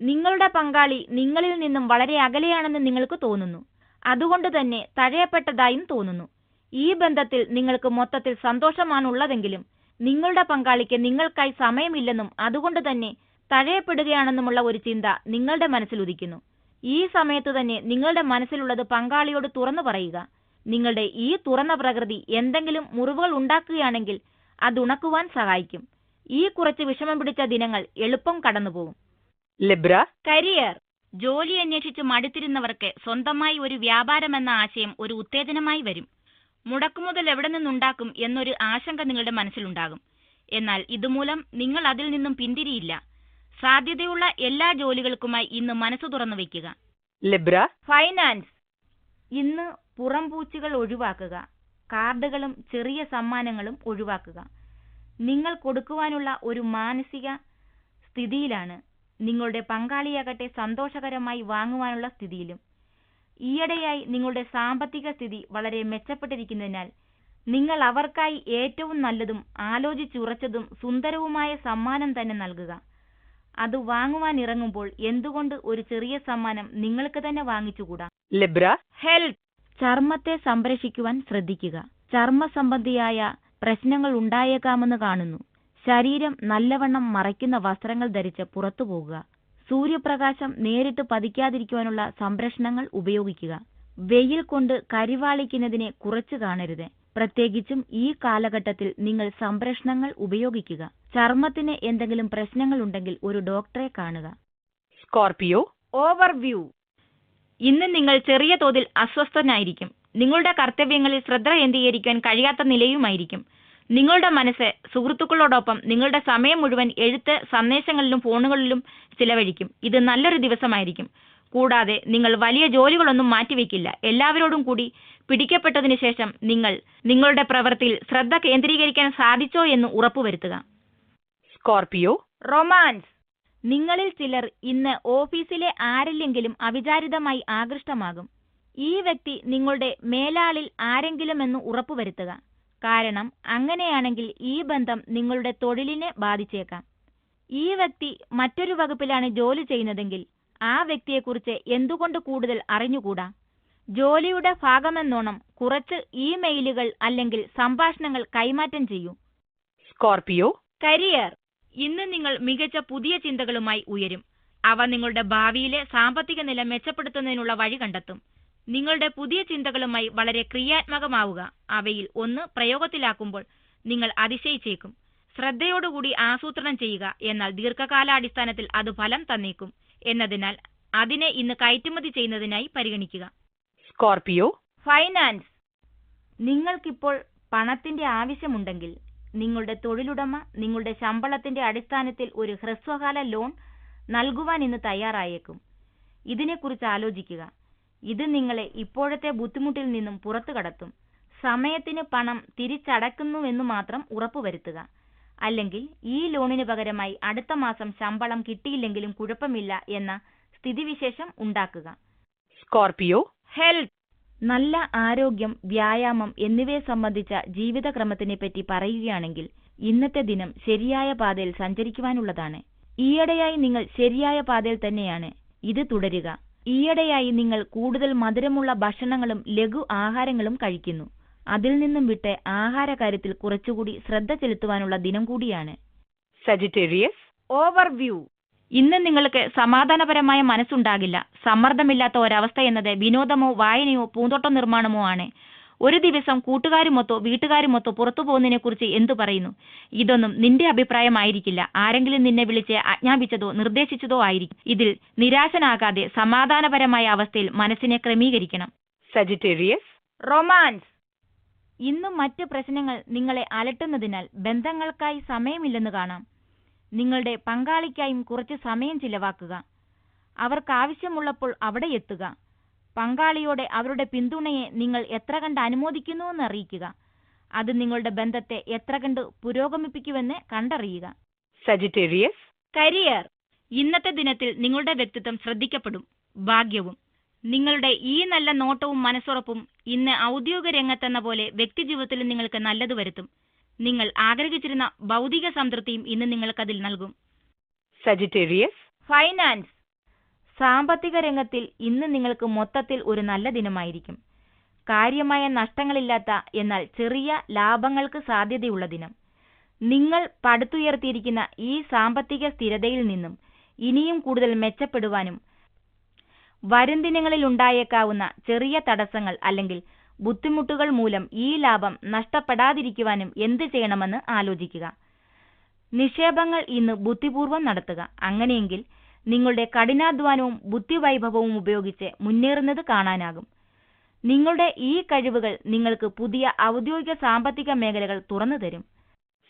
നിങ്ങളുടെ പങ്കാളി നിങ്ങളിൽ നിന്നും വളരെ അകലെയാണെന്ന് നിങ്ങൾക്ക് തോന്നുന്നു. അതുകൊണ്ട് തന്നെ തഴയപ്പെട്ടതായും തോന്നുന്നു. ഈ ബന്ധത്തിൽ നിങ്ങൾക്ക് മൊത്തത്തിൽ സന്തോഷമാണുള്ളതെങ്കിലും നിങ്ങളുടെ പങ്കാളിക്ക് നിങ്ങൾക്കായി സമയമില്ലെന്നും അതുകൊണ്ട് തന്നെ തഴയപ്പെടുകയാണെന്നുമുള്ള ഒരു ചിന്ത നിങ്ങളുടെ മനസ്സിൽ ഉദിക്കുന്നു. ഈ സമയത്ത് തന്നെ നിങ്ങളുടെ മനസ്സിലുള്ളത് പങ്കാളിയോട് തുറന്നു പറയുക. നിങ്ങളുടെ ഈ തുറന്ന പ്രകൃതി എന്തെങ്കിലും മുറിവുകൾ ഉണ്ടാക്കുകയാണെങ്കിൽ അത് ഉണക്കുവാൻ സഹായിക്കും. ഈ കുറച്ച് വിഷമം പിടിച്ച ദിനങ്ങൾ എളുപ്പം കടന്നുപോകും. ലിബ്ര. കരിയർ. ജോലി അന്വേഷിച്ച് മടുത്തിരുന്നവർക്ക് സ്വന്തമായി ഒരു വ്യാപാരമെന്ന ആശയം ഒരു ഉത്തേജനമായി വരും. മുടക്കുമുതൽ എവിടെ നിന്നുണ്ടാക്കും എന്നൊരു ആശങ്ക നിങ്ങളുടെ മനസ്സിലുണ്ടാകും. എന്നാൽ ഇതുമൂലം നിങ്ങൾ അതിൽ നിന്നും പിന്തിരിയില്ല. സാധ്യതയുള്ള എല്ലാ ജോലികൾക്കുമായി ഇന്ന് മനസ്സ് തുറന്നു വയ്ക്കുക. ലിബ്ര. ഫൈനാൻസ്. ഇന്ന് പുറംപൂച്ചുകൾ ഒഴിവാക്കുക. കാർഡുകളും ചെറിയ സമ്മാനങ്ങളും ഒഴിവാക്കുക. നിങ്ങൾ കൊടുക്കുവാനുള്ള ഒരു മാനസിക സ്ഥിതിയിലാണ്. നിങ്ങളുടെ പങ്കാളിയാകട്ടെ സന്തോഷകരമായി വാങ്ങുവാനുള്ള സ്ഥിതിയിലും. ഈയിടെയായി നിങ്ങളുടെ സാമ്പത്തിക സ്ഥിതി വളരെ മെച്ചപ്പെട്ടിരിക്കുന്നതിനാൽ നിങ്ങൾ അവർക്കായി ഏറ്റവും നല്ലതും ആലോചിച്ചുറച്ചതും സുന്ദരവുമായ സമ്മാനം തന്നെ നൽകുക. അത് വാങ്ങുവാൻ ഇറങ്ങുമ്പോൾ എന്തുകൊണ്ട് ഒരു ചെറിയ സമ്മാനം നിങ്ങൾക്ക് തന്നെ വാങ്ങിച്ചുകൂടാ. ലിബ്ര. ഹെൽത്ത്. ചർമ്മത്തെ സംരക്ഷിക്കുവാൻ ശ്രദ്ധിക്കുക. ചർമ്മ സംബന്ധിയായ പ്രശ്നങ്ങൾ ഉണ്ടായേക്കാമെന്ന് കാണുന്നു. ശരീരം നല്ലവണ്ണം മറയ്ക്കുന്ന വസ്ത്രങ്ങൾ ധരിച്ച് പുറത്തു പോകുക. സൂര്യപ്രകാശം നേരിട്ട് പതിക്കാതിരിക്കുവാനുള്ള സംരക്ഷണങ്ങൾ ഉപയോഗിക്കുക. വെയിൽ കൊണ്ട് കരിവാളിക്കുന്നതിനെ കുറച്ചു കാണരുത്. പ്രത്യേകിച്ചും ഈ കാലഘട്ടത്തിൽ നിങ്ങൾ സംരക്ഷണങ്ങൾ ഉപയോഗിക്കുക. ചർമ്മത്തിന് എന്തെങ്കിലും പ്രശ്നങ്ങൾ ഉണ്ടെങ്കിൽ ഒരു ഡോക്ടറെ കാണുക. സ്കോർപിയോ. ഓവർവ്യൂ. ഇന്ന് നിങ്ങൾ ചെറിയ തോതിൽ അസ്വസ്ഥനായിരിക്കും. നിങ്ങളുടെ കർത്തവ്യങ്ങളിൽ ശ്രദ്ധ കേന്ദ്രീകരിക്കാൻ കഴിയാത്ത നിലയുമായിരിക്കും. നിങ്ങളുടെ മനസ്സ് സുഹൃത്തുക്കളോടൊപ്പം നിങ്ങളുടെ സമയം മുഴുവൻ എഴുത്ത്, സന്ദേശങ്ങളിലും ഫോണുകളിലും ചിലവഴിക്കും. ഇത് നല്ലൊരു ദിവസമായിരിക്കും. കൂടാതെ നിങ്ങൾ വലിയ ജോലികളൊന്നും മാറ്റിവെക്കില്ല. എല്ലാവരോടും കൂടി പിടിക്കപ്പെട്ടതിനു ശേഷം നിങ്ങളുടെ പ്രവൃത്തിയിൽ ശ്രദ്ധ കേന്ദ്രീകരിക്കാൻ സാധിച്ചോ എന്ന് ഉറപ്പുവരുത്തുക. Scorpio, romance. നിങ്ങളിൽ ചിലർ ഇന്ന് ഓഫീസിലെ ആരിലെങ്കിലും അവിചാരിതമായി ആകൃഷ്ടമാകും. ഈ വ്യക്തി നിങ്ങളുടെ മേലാളിൽ ആരെങ്കിലുമെന്ന് ഉറപ്പുവരുത്തുക. കാരണം അങ്ങനെയാണെങ്കിൽ ഈ ബന്ധം നിങ്ങളുടെ തൊഴിലിനെ ബാധിച്ചേക്കാം. ഈ വ്യക്തി മറ്റൊരു വകുപ്പിലാണ് ജോലി ചെയ്യുന്നതെങ്കിൽ ആ വ്യക്തിയെക്കുറിച്ച് എന്തുകൊണ്ട് കൂടുതൽ അറിഞ്ഞുകൂടാ? ജോലിയുടെ ഭാഗമെന്നോണം കുറച്ച് ഇമെയിലുകൾ അല്ലെങ്കിൽ സംഭാഷണങ്ങൾ കൈമാറ്റം ചെയ്യൂ. Scorpio, career. ഇന്ന് നിങ്ങൾ മികച്ച പുതിയ ചിന്തകളുമായി ഉയരും. അവ നിങ്ങളുടെ ഭാവിയിലെ സാമ്പത്തിക നില മെച്ചപ്പെടുത്തുന്നതിനുള്ള വഴി കണ്ടെത്തും. നിങ്ങളുടെ പുതിയ ചിന്തകളുമായി വളരെ ക്രിയാത്മകമാവുക. അവയിൽ ഒന്ന് പ്രയോഗത്തിലാക്കുമ്പോൾ നിങ്ങൾ അതിശയിച്ചേക്കും. ശ്രദ്ധയോടുകൂടി ആസൂത്രണം ചെയ്യുക. എന്നാൽ ദീർഘകാലാടിസ്ഥാനത്തിൽ അത് ഫലം തന്നേക്കും എന്നതിനാൽ അതിനെ ഇന്ന് കയറ്റുമതി ചെയ്യുന്നതിനായി പരിഗണിക്കുക. Scorpio, finance. നിങ്ങൾക്കിപ്പോൾ പണത്തിന്റെ ആവശ്യമുണ്ടെങ്കിൽ നിങ്ങളുടെ തൊഴിലുടമ നിങ്ങളുടെ ശമ്പളത്തിന്റെ അടിസ്ഥാനത്തിൽ ഒരു ഹ്രസ്വകാല ലോൺ നൽകുവാൻ ഇന്ന് തയ്യാറായേക്കും. ഇതിനെക്കുറിച്ച് ആലോചിക്കുക. ഇത് നിങ്ങളെ ഇപ്പോഴത്തെ ബുദ്ധിമുട്ടിൽ നിന്നും പുറത്തു കടത്തും. സമയത്തിന് പണം തിരിച്ചടക്കുന്നുവെന്ന് മാത്രം ഉറപ്പുവരുത്തുക. അല്ലെങ്കിൽ ഈ ലോണിന് പകരമായി അടുത്ത മാസം ശമ്പളം കിട്ടിയില്ലെങ്കിലും കുഴപ്പമില്ല എന്ന സ്ഥിതിവിശേഷം ഉണ്ടാക്കുക. Scorpio, health. നല്ല ആരോഗ്യം, വ്യായാമം എന്നിവയെ സംബന്ധിച്ച ജീവിതക്രമത്തിനെ പറ്റി പറയുകയാണെങ്കിൽ ഇന്നത്തെ ദിനം ശരിയായ പാതയിൽ സഞ്ചരിക്കുവാനുള്ളതാണ്. ഈയിടെയായി നിങ്ങൾ ശരിയായ പാതയിൽ തന്നെയാണ്. ഇത് തുടരുക. ഈയിടെയായി നിങ്ങൾ കൂടുതൽ മധുരമുള്ള ഭക്ഷണങ്ങളും ലഘു ആഹാരങ്ങളും കഴിക്കുന്നു. അതിൽ നിന്നും വിട്ട് ആഹാരകാര്യത്തിൽ കുറച്ചുകൂടി ശ്രദ്ധ ചെലുത്തുവാനുള്ള ദിനം കൂടിയാണ്. Sagittarius, overview. ഇന്ന് നിങ്ങൾക്ക് സമാധാനപരമായ മനസ്സുണ്ടാകില്ല. സമ്മർദ്ദമില്ലാത്ത ഒരവസ്ഥ എന്നത് വിനോദമോ വായനയോ പൂന്തോട്ട നിർമ്മാണമോ ആണ്. ഒരു ദിവസം കൂട്ടുകാരുമൊത്തോ വീട്ടുകാരുമൊത്തോ പുറത്തു പോകുന്നതിനെക്കുറിച്ച് എന്തു പറയുന്നു? ഇതൊന്നും നിന്റെ അഭിപ്രായമായിരിക്കില്ല. ആരെങ്കിലും നിന്നെ വിളിച്ച് ആജ്ഞാപിച്ചതോ നിർദ്ദേശിച്ചതോ ആയിരിക്കും. ഇതിൽ നിരാശനാകാതെ സമാധാനപരമായ അവസ്ഥയിൽ മനസ്സിനെ ക്രമീകരിക്കണം. Sagittarius, romance. ഇന്നും മറ്റ് പ്രശ്നങ്ങൾ നിങ്ങളെ അലട്ടുന്നതിനാൽ ബന്ധങ്ങൾക്കായി സമയമില്ലെന്ന് കാണാം. നിങ്ങളുടെ പങ്കാളിക്കായും കുറച്ച് സമയം ചിലവാക്കുക. അവർക്കാവശ്യമുള്ളപ്പോൾ അവിടെ എത്തുക. പങ്കാളിയോടെ അവരുടെ പിന്തുണയെ നിങ്ങൾ എത്ര കണ്ട് അനുമോദിക്കുന്നുവെന്ന് അറിയിക്കുക. അത് നിങ്ങളുടെ ബന്ധത്തെ എത്ര കണ്ട് പുരോഗമിപ്പിക്കുമെന്ന് കണ്ടറിയുക. Sagittarius, career. ഇന്നത്തെ ദിനത്തിൽ നിങ്ങളുടെ വ്യക്തിത്വം ശ്രദ്ധിക്കപ്പെടും. ഭാഗ്യവും. നിങ്ങളുടെ ഈ നല്ല നോട്ടവും മനസ്സുറപ്പും ഇന്ന് ഔദ്യോഗിക രംഗത്തെന്ന പോലെ വ്യക്തിജീവിതത്തിലും നിങ്ങൾക്ക് നല്ലത് വരുത്തും. നിങ്ങൾ ആഗ്രഹിച്ചിരുന്ന ഭൗതിക സംതൃപ്തിയും ഇന്ന് നിങ്ങൾക്കതിൽ നൽകും. Sagittarius, finance. സാമ്പത്തിക രംഗത്തിൽ ഇന്ന് നിങ്ങൾക്ക് മൊത്തത്തിൽ ഒരു നല്ല ദിനമായിരിക്കും. കാര്യമായ നഷ്ടങ്ങളില്ലാത്ത എന്നാൽ ചെറിയ ലാഭങ്ങൾക്ക് സാധ്യതയുള്ള ദിനം. നിങ്ങൾ പടുത്തുയർത്തിയിരിക്കുന്ന ഈ സാമ്പത്തിക സ്ഥിരതയിൽ നിന്നും ഇനിയും കൂടുതൽ മെച്ചപ്പെടുവാനും വരും ദിനങ്ങളിൽ ഉണ്ടായേക്കാവുന്ന ചെറിയ തടസ്സങ്ങൾ അല്ലെങ്കിൽ ബുദ്ധിമുട്ടുകൾ മൂലം ഈ ലാഭം നഷ്ടപ്പെടാതിരിക്കുവാനും എന്ത് ചെയ്യണമെന്ന് ആലോചിക്കുക. നിക്ഷേപങ്ങൾ ഇന്ന് ബുദ്ധിപൂർവ്വം നടത്തുക. അങ്ങനെയെങ്കിൽ നിങ്ങളുടെ കഠിനാധ്വാനവും ബുദ്ധിവൈഭവവും ഉപയോഗിച്ച് മുന്നേറുന്നത് കാണാനാകും. നിങ്ങളുടെ ഈ കഴിവുകൾ നിങ്ങൾക്ക് പുതിയ ഔദ്യോഗിക സാമ്പത്തിക മേഖലകൾ തുറന്നു തരും.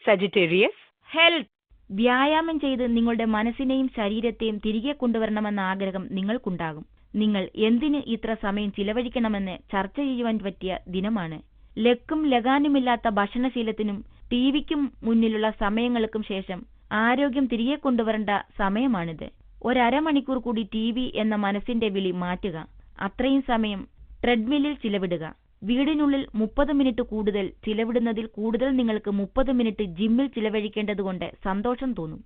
Sagittarius, health. വ്യായാമം ചെയ്ത് നിങ്ങളുടെ മനസ്സിനെയും ശരീരത്തെയും തിരികെ കൊണ്ടുവരണമെന്ന ആഗ്രഹം നിങ്ങൾക്കുണ്ടാകും. നിങ്ങൾ എന്തിന് ഇത്ര സമയം ചിലവഴിക്കണമെന്ന് ചർച്ച ചെയ്യുവാൻ പറ്റിയ ദിനമാണ്. ലക്കും ലഗാനുമില്ലാത്ത ഭക്ഷണശീലത്തിനും ടിവിക്കും മുന്നിലുള്ള സമയങ്ങൾക്കും ശേഷം ആരോഗ്യം തിരികെ കൊണ്ടുവരേണ്ട സമയമാണിത്. ഒരമണിക്കൂർ കൂടി ടിവി എന്ന മനസ്സിന്റെ വിളി മാറ്റുക. അത്രയും സമയം ട്രെഡ്മില്ലിൽ ചിലവിടുക. വീടിനുള്ളിൽ 30 മിനിറ്റ് കൂടുതൽ ചിലവിടുന്നതിൽ കൂടുതൽ നിങ്ങൾക്ക് 30 മിനിറ്റ് ജിമ്മിൽ ചിലവഴിക്കേണ്ടതുകൊണ്ട് സന്തോഷം തോന്നും.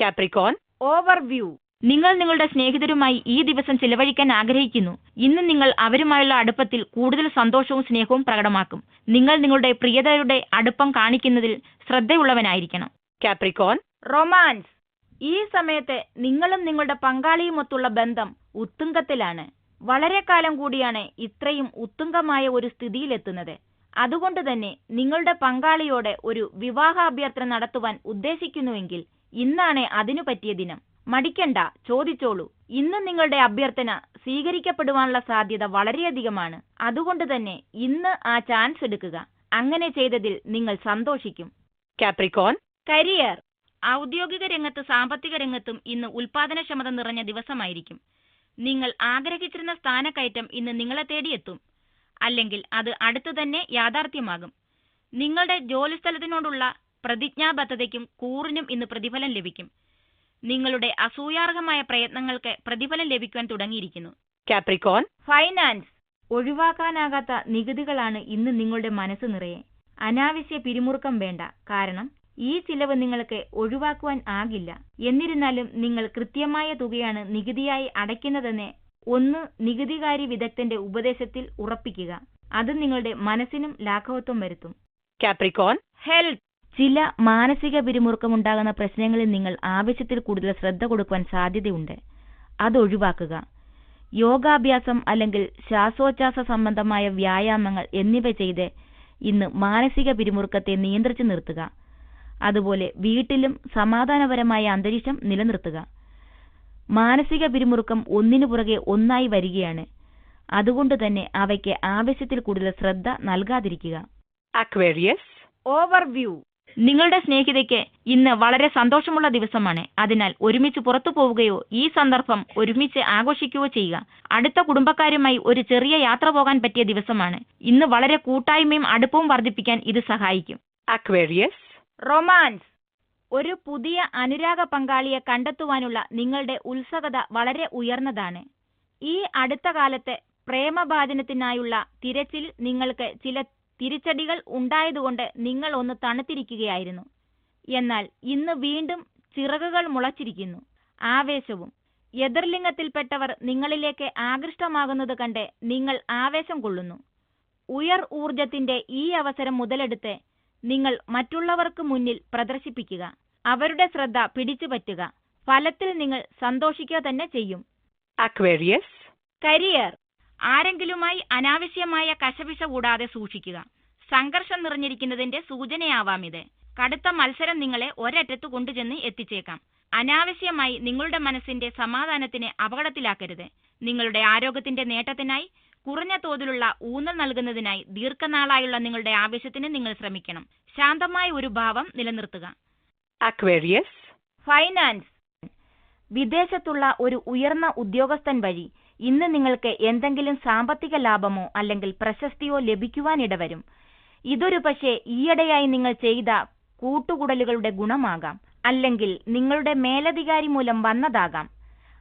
Capricorn, overview. നിങ്ങൾ നിങ്ങളുടെ സ്നേഹിതരുമായി ഈ ദിവസം ചിലവഴിക്കാൻ ആഗ്രഹിക്കുന്നു. ഇന്ന് നിങ്ങൾ അവരുമായുള്ള അടുപ്പത്തിൽ കൂടുതൽ സന്തോഷവും സ്നേഹവും പ്രകടമാക്കും. നിങ്ങൾ നിങ്ങളുടെ പ്രിയതരുടെ അടുപ്പം കാണിക്കുന്നതിൽ ശ്രദ്ധയുള്ളവനായിരിക്കണം. Capricorn, romance. ഈ സമയത്ത് നിങ്ങളും നിങ്ങളുടെ പങ്കാളിയുമൊത്തുള്ള ബന്ധം ഉത്തുംഗത്തിലാണ്. വളരെ കാലം കൂടിയാണ് ഇത്രയും ഉത്തുംഗമായ ഒരു സ്ഥിതിയിലെത്തുന്നത്. അതുകൊണ്ട് തന്നെ നിങ്ങളുടെ പങ്കാളിയോട് ഒരു വിവാഹാഭ്യർത്ഥന നടത്തുവാൻ ഉദ്ദേശിക്കുന്നുവെങ്കിൽ ഇന്നാണ് അതിനു പറ്റിയ ദിനം. മടിക്കണ്ട, ചോദിച്ചോളൂ. ഇന്ന് നിങ്ങളുടെ അഭ്യർത്ഥന സ്വീകരിക്കപ്പെടുവാനുള്ള സാധ്യത വളരെയധികമാണ്. അതുകൊണ്ട് തന്നെ ഇന്ന് ആ ചാൻസ് എടുക്കുക. അങ്ങനെ ചെയ്തതിൽ നിങ്ങൾ സന്തോഷിക്കും. Capricorn, career. ഔദ്യോഗിക രംഗത്ത് സാമ്പത്തിക രംഗത്തും ഇന്ന് ഉൽപാദനക്ഷമത നിറഞ്ഞ ദിവസമായിരിക്കും. നിങ്ങൾ ആഗ്രഹിച്ചിരുന്ന സ്ഥാനക്കയറ്റം ഇന്ന് നിങ്ങളെ തേടിയെത്തും, അല്ലെങ്കിൽ അത് അടുത്തു തന്നെ യാഥാർത്ഥ്യമാകും. നിങ്ങളുടെ ജോലിസ്ഥലത്തിനോടുള്ള പ്രതിജ്ഞാബദ്ധതയ്ക്കും കൂറിനും ഇന്ന് പ്രതിഫലം ലഭിക്കും. നിങ്ങളുടെ അസൂയാർഹമായ പ്രയത്നങ്ങൾക്ക് പ്രതിഫലം ലഭിക്കുവാൻ തുടങ്ങിയിരിക്കുന്നു. Capricorn, finance. ഒഴിവാക്കാനാകാത്ത നികുതികളാണ് ഇന്ന് നിങ്ങളുടെ മനസ്സ് നിറയെ. അനാവശ്യ പിരിമുറുക്കം വേണ്ട, കാരണം ഈ ചിലവ് നിങ്ങൾക്ക് ഒഴിവാക്കുവാൻ ആകില്ല. എന്നിരുന്നാലും നിങ്ങൾ കൃത്യമായ തുകയാണ് നികുതിയായി അടയ്ക്കുന്നതെന്ന് ഒന്ന് നികുതികാരി വിദഗ്ധന്റെ ഉപദേശത്തിൽ ഉറപ്പിക്കുക. അത് നിങ്ങളുടെ മനസ്സിനും ലാഘവത്വം വരുത്തും. Capricorn, health. ചില മാനസിക പിരിമുറുക്കമുണ്ടാകുന്ന പ്രശ്നങ്ങളിൽ നിങ്ങൾ ആവശ്യത്തിൽ കൂടുതൽ ശ്രദ്ധ കൊടുക്കുവാൻ സാധ്യതയുണ്ട്. അത് ഒഴിവാക്കുക. യോഗാഭ്യാസം അല്ലെങ്കിൽ ശ്വാസോച്ഛ്വാസ സംബന്ധമായ വ്യായാമങ്ങൾ എന്നിവ ചെയ്ത് ഇന്ന് മാനസിക പിരിമുറുക്കത്തെ നിയന്ത്രിച്ചു നിർത്തുക. അതുപോലെ വീട്ടിലും സമാധാനപരമായ അന്തരീക്ഷം നിലനിർത്തുക. മാനസിക പിരിമുറുക്കം ഒന്നിനു പുറകെ ഒന്നായി വരികയാണ്. അതുകൊണ്ട് തന്നെ അവയ്ക്ക് ആവശ്യത്തിൽ കൂടുതൽ ശ്രദ്ധ നൽകാതിരിക്കുക. Aquarius, overview. നിങ്ങളുടെ സ്നേഹിതയ്ക്ക് ഇന്ന് വളരെ സന്തോഷമുള്ള ദിവസമാണ്. അതിനാൽ ഒരുമിച്ച് പുറത്തു പോവുകയോ ഈ സന്ദർഭം ഒരുമിച്ച് ആഘോഷിക്കുകയോ ചെയ്യുക. അടുത്ത കുടുംബക്കാരുമായി ഒരു ചെറിയ യാത്ര പോകാൻ പറ്റിയ ദിവസമാണ്. ഇന്ന് വളരെ കൂട്ടായ്മയും അടുപ്പവും വർദ്ധിപ്പിക്കാൻ ഇത് സഹായിക്കും. Aquarius, romance. ഒരു പുതിയ അനുരാഗ പങ്കാളിയെ കണ്ടെത്തുവാനുള്ള നിങ്ങളുടെ ഉത്സുകത വളരെ ഉയർന്നതാണ്. ഈ അടുത്ത കാലത്ത് പ്രേമഭാജനത്തിനായുള്ള തിരച്ചിൽ നിങ്ങൾക്ക് ചില തിരിച്ചടികൾ ഉണ്ടായതുകൊണ്ട് നിങ്ങൾ ഒന്ന് തണുത്തിരിക്കുകയായിരുന്നു. എന്നാൽ ഇന്ന് വീണ്ടും ചിറകുകൾ മുളച്ചിരിക്കുന്നു. ആവേശവും. എതിർലിംഗത്തിൽപ്പെട്ടവർ നിങ്ങളിലേക്ക് ആകൃഷ്ടമാകുന്നത് കണ്ട് നിങ്ങൾ ആവേശം കൊള്ളുന്നു. ഉയർ ഊർജത്തിന്റെ ഈ അവസരം മുതലെടുത്ത് നിങ്ങൾ മറ്റുള്ളവർക്ക് മുന്നിൽ പ്രദർശിപ്പിക്കുക. അവരുടെ ശ്രദ്ധ പിടിച്ചുപറ്റുക. ഫലത്തിൽ നിങ്ങൾ സന്തോഷിക്കുക തന്നെ ചെയ്യും. Aquarius, career. ആരെങ്കിലുമായി അനാവശ്യമായ കശപിശ കൂടാതെ സൂക്ഷിക്കുക. സംഘർഷം നിറഞ്ഞിരിക്കുന്നതിന്റെ സൂചനയാവാം ഇത്. കടുത്ത മത്സരം നിങ്ങളെ ഒരറ്റത്ത് കൊണ്ടുചെന്ന് എത്തിച്ചേക്കാം. അനാവശ്യമായി നിങ്ങളുടെ മനസ്സിന്റെ സമാധാനത്തിന് അപകടത്തിലാക്കരുത്. നിങ്ങളുടെ ആരോഗ്യത്തിന്റെ നേട്ടത്തിനായി കുറഞ്ഞ തോതിലുള്ള ഊന്നൽ നൽകുന്നതിനായി ദീർഘനാളായുള്ള നിങ്ങളുടെ ആവശ്യത്തിന് നിങ്ങൾ ശ്രമിക്കണം. ശാന്തമായ ഒരു ഭാവം നിലനിർത്തുക. Aquarius, finance. വിദേശത്തുള്ള ഒരു ഉയർന്ന ഉദ്യോഗസ്ഥൻ വഴി ഇന്ന് നിങ്ങൾക്ക് എന്തെങ്കിലും സാമ്പത്തിക ലാഭമോ അല്ലെങ്കിൽ പ്രശസ്തിയോ ലഭിക്കുവാനിടവരും. ഇതൊരു പക്ഷേ ഈയിടെയായി നിങ്ങൾ ചെയ്ത കൂട്ടുകൂടലുകളുടെ ഗുണമാകാം, അല്ലെങ്കിൽ നിങ്ങളുടെ മേലധികാരി മൂലം വന്നതാകാം.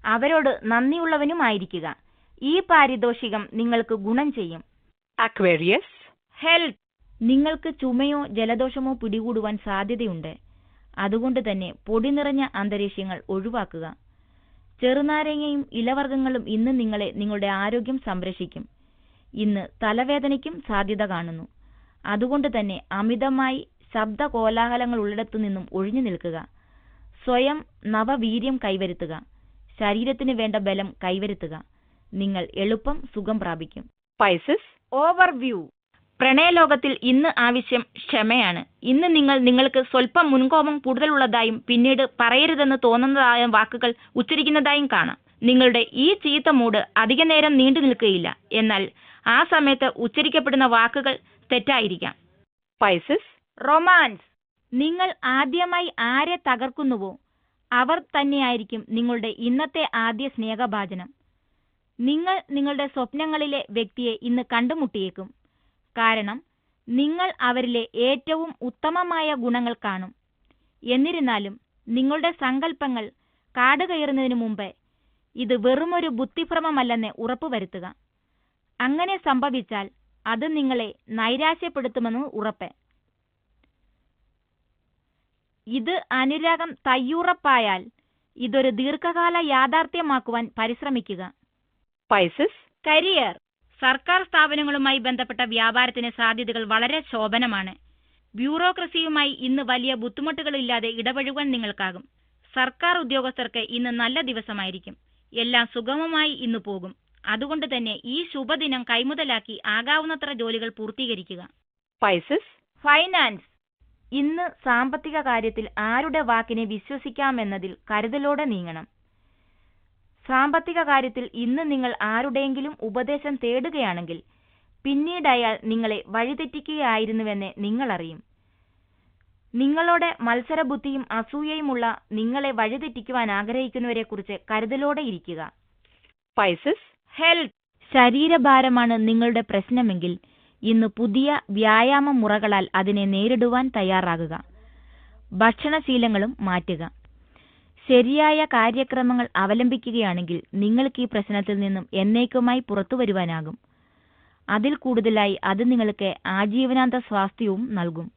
അവരോട് നന്ദിയുള്ളവനുമായിരിക്കുക. ഈ പാരിതോഷികം നിങ്ങൾക്ക് ഗുണം ചെയ്യും. Aquarius, health. നിങ്ങൾക്ക് ചുമയോ ജലദോഷമോ പിടികൂടുവാൻ സാധ്യതയുണ്ട്. അതുകൊണ്ട് തന്നെ പൊടി നിറഞ്ഞ അന്തരീക്ഷങ്ങൾ ഒഴിവാക്കുക. ചെറുനാരങ്ങയും ഇലവർഗ്ഗങ്ങളും ഇന്ന് നിങ്ങളുടെ ആരോഗ്യം സംരക്ഷിക്കും. ഇന്ന് തലവേദനയ്ക്കും സാധ്യത കാണുന്നു. അതുകൊണ്ട് തന്നെ അമിതമായി ശബ്ദ കോലാഹലങ്ങൾ ഉള്ളിടത്തു നിന്നും ഒഴിഞ്ഞു നിൽക്കുക. സ്വയം നവവീര്യം കൈവരുത്തുക. ശരീരത്തിന് വേണ്ട ബലം കൈവരുത്തുക. നിങ്ങൾ എളുപ്പം സുഖം പ്രാപിക്കും. Pisces, overview. പ്രണയലോകത്തിൽ ഇന്ന് ആവശ്യം ക്ഷമയാണ്. ഇന്ന് നിങ്ങൾക്ക് സ്വല്പം മുൻകോപം കൂടുതലുള്ളതായും പിന്നീട് പറയരുതെന്ന് തോന്നുന്നതായ വാക്കുകൾ ഉച്ചരിക്കുന്നതായും കാണാം. നിങ്ങളുടെ ഈ ചീത്ത മൂഡ് അധിക നേരം നീണ്ടു നിൽക്കുകയില്ല. എന്നാൽ ആ സമയത്ത് ഉച്ചരിക്കപ്പെടുന്ന വാക്കുകൾ തെറ്റായിരിക്കാം. Pisces, romance. നിങ്ങൾ ആദ്യമായി ആരെ തകർക്കുന്നുവോ അവർ തന്നെയായിരിക്കും നിങ്ങളുടെ ഇന്നത്തെ ആദ്യ സ്നേഹഭാജനം. നിങ്ങൾ നിങ്ങളുടെ സ്വപ്നങ്ങളിലെ വ്യക്തിയെ ഇന്ന് കണ്ടുമുട്ടിയേക്കും. കാരണം നിങ്ങൾ അവരിലെ ഏറ്റവും ഉത്തമമായ ഗുണങ്ങൾ കാണും. എന്നിരുന്നാലും നിങ്ങളുടെ സങ്കല്പങ്ങൾ കാടുകയറുന്നതിനു മുമ്പ് ഇത് വെറുമൊരു ബുദ്ധിഭ്രമമല്ലെന്ന് ഉറപ്പുവരുത്തുക. അങ്ങനെ സംഭവിച്ചാൽ അത് നിങ്ങളെ നൈരാശ്യപ്പെടുത്തുമെന്ന് ഉറപ്പ്. ഇത് അനുരാഗം തയ്യുറപ്പായാൽ ഇതൊരു ദീർഘകാല യാഥാർത്ഥ്യമാക്കുവാൻ പരിശ്രമിക്കുക. Pisces, career. സർക്കാർ സ്ഥാപനങ്ങളുമായി ബന്ധപ്പെട്ട വ്യാപാരത്തിന് സാധ്യതകൾ വളരെ ശോഭനമാണ്. ബ്യൂറോക്രസിയുമായി ഇന്ന് വലിയ ബുദ്ധിമുട്ടുകളില്ലാതെ ഇടപഴകുവാൻ നിങ്ങൾക്കാകും. സർക്കാർ ഉദ്യോഗസ്ഥർക്ക് ഇന്ന് നല്ല ദിവസമായിരിക്കും. എല്ലാം സുഗമമായി ഇന്ന് പോകും. അതുകൊണ്ട് തന്നെ ഈ ശുഭദിനം കൈമുതലാക്കി ആകാവുന്നത്ര ജോലികൾ പൂർത്തീകരിക്കുക. Pisces, finance. ഇന്ന് സാമ്പത്തിക കാര്യത്തിൽ ആരുടെ വാക്കിനെ വിശ്വസിക്കാമെന്നതിൽ കരുതലോടെ നീങ്ങണം. സാമ്പത്തിക കാര്യത്തിൽ ഇന്ന് നിങ്ങൾ ആരുടെയെങ്കിലും ഉപദേശം തേടുകയാണെങ്കിൽ പിന്നീട് അയാൾ നിങ്ങളെ വഴിതെറ്റിക്കുകയായിരുന്നുവെന്ന് നിങ്ങളറിയും. നിങ്ങളോട് മത്സരബുദ്ധിയും അസൂയയുമുള്ള നിങ്ങളെ വഴിതെറ്റിക്കുവാൻ ആഗ്രഹിക്കുന്നവരെക്കുറിച്ച് കരുതലോടെ ഇരിക്കുക. Pisces. ഹെൽത്ത്. ശരീരഭാരമാണ് നിങ്ങളുടെ പ്രശ്നമെങ്കിൽ ഇന്ന് പുതിയ വ്യായാമ മുറകളാൽ അതിനെ നേരിടുവാൻ തയ്യാറാകുക. ഭക്ഷണശീലങ്ങളും മാറ്റുക. ശരിയായ കാര്യക്രമങ്ങൾ അവലംബിക്കുകയാണെങ്കിൽ നിങ്ങൾക്ക് ഈ പ്രശ്നത്തിൽ നിന്നും എന്നേക്കുമായി പുറത്തു വരുവാനാകും. അതിൽ കൂടുതലായി അത് നിങ്ങൾക്ക് ആജീവനാന്ത സ്വാസ്ഥ്യവും നൽകും.